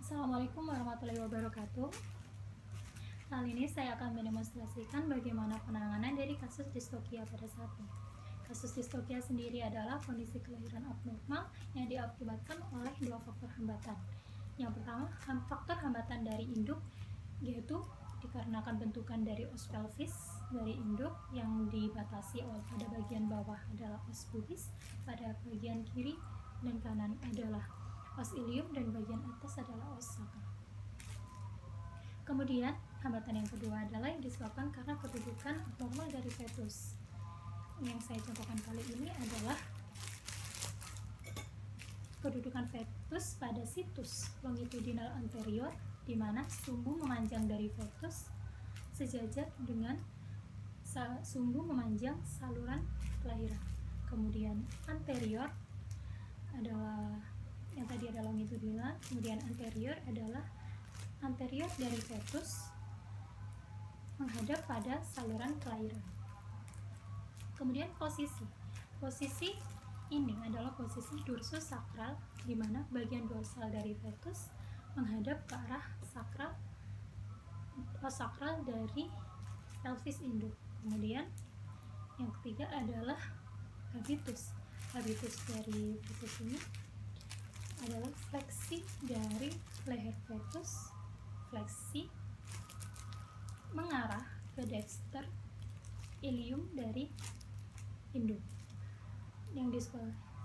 Assalamualaikum warahmatullahi wabarakatuh. Kali ini saya akan mendemonstrasikan bagaimana penanganan dari kasus distokia pada sapi. Kasus distokia sendiri adalah kondisi kelahiran abnormal yang diakibatkan oleh dua faktor hambatan. Yang pertama, faktor hambatan dari induk, yaitu dikarenakan bentukan dari os pelvis dari induk yang dibatasi oleh pada bagian bawah adalah os pubis, pada bagian kiri dan kanan adalah os ilium, dan bagian atas adalah os sakral. Kemudian hambatan yang kedua adalah yang disebabkan karena kedudukan abnormal dari fetus. Yang saya contohkan kali ini adalah kedudukan fetus pada situs longitudinal anterior, di mana sumbu memanjang dari fetus sejajar dengan sumbu memanjang saluran kelahiran. Kemudian anterior adalah yang tadi adalah longitudinal, kemudian anterior adalah anterior dari fetus menghadap pada saluran kelahiran. Kemudian posisi ini adalah posisi dorso sakral, di mana bagian dorsal dari fetus menghadap ke arah sakral dari pelvis induk. Kemudian yang ketiga adalah habitus dari fetus ini adalah fleksi dari leher fetus, fleksi mengarah ke dexter ilium dari induk,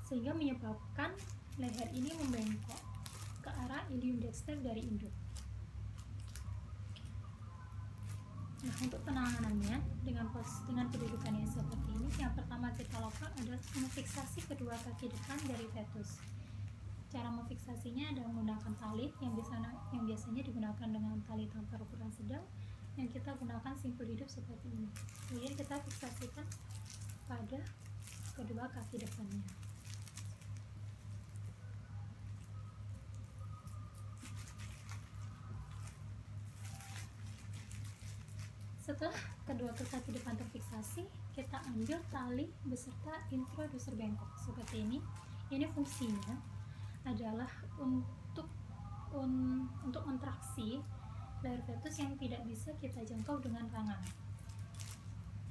sehingga menyebabkan leher ini membengkok ke arah ilium dexter dari induk. Nah, untuk penanganannya dengan kedudukan yang seperti ini, yang pertama kita lakukan adalah memfiksasi kedua kaki depan dari fetus. Cara memfiksasinya adalah menggunakan tali yang biasanya digunakan dengan tali tanpa ukuran sedang, yang kita gunakan simpul hidup seperti ini. Kemudian kita fiksasikan pada kedua kaki depannya. Setelah kedua kaki depan terfiksasi, kita ambil tali beserta introducer bengkok seperti ini. Ini fungsinya adalah untuk kontraksi leher fetus yang tidak bisa kita jangkau dengan tangan,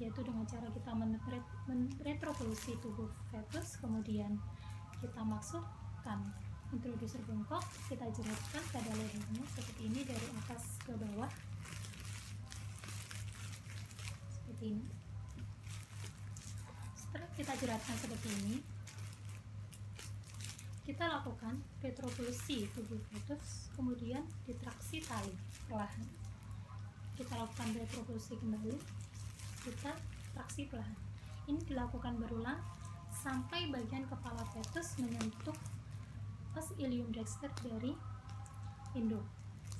yaitu dengan cara kita meretropulsi tubuh fetus, kemudian kita masukkan introducer bengkok, kita jeratkan pada lehernya seperti ini dari atas ke bawah seperti ini. Setelah kita jeratkan seperti ini, kita lakukan retropulsi tubuh fetus, kemudian ditraksi tali perlahan. Kita lakukan retropulsi kembali, kita traksi perlahan. Ini dilakukan berulang sampai bagian kepala fetus menyentuh os ilium dexter dari induk.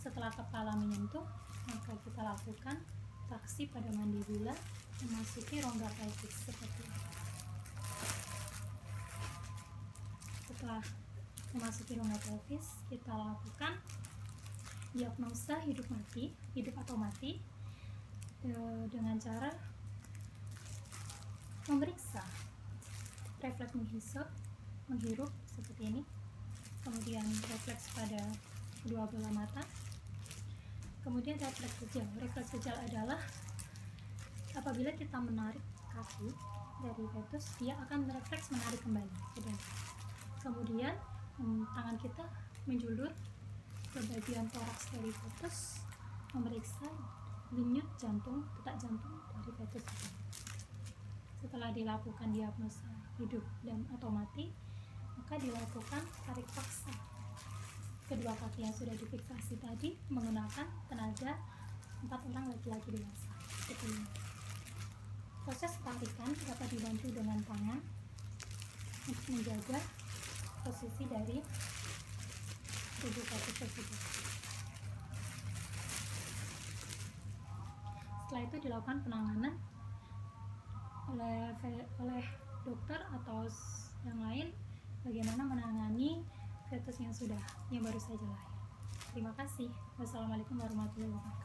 Setelah kepala menyentuh, maka kita lakukan traksi pada mandibula memasuki rongga pelvis seperti ini. Setelah memasuki rongga pelvis, kita lakukan diagnosa hidup atau mati dengan cara memeriksa refleks menghirup seperti ini, kemudian refleks pada kedua belah mata, kemudian refleks kejal. Refleks kejal adalah apabila kita menarik kaki dari fetus, dia akan refleks menarik kembali. Kemudian tangan kita menjulur ke bagian toraks dari fetus, memeriksa denyut jantung, detak jantung dari fetus. Setelah dilakukan diagnosa hidup dan atau mati, maka dilakukan tarik paksa kedua kaki yang sudah difiksasi tadi menggunakan tenaga 4 orang laki-laki dewasa seperti ini. Proses tarikan dapat dibantu dengan tangan untuk menjaga posisi dari tubuh fetus tersebut. Setelah itu dilakukan penanganan oleh dokter atau yang lain bagaimana menangani fetus yang baru saja lahir. Terima kasih. Wassalamualaikum warahmatullahi wabarakatuh.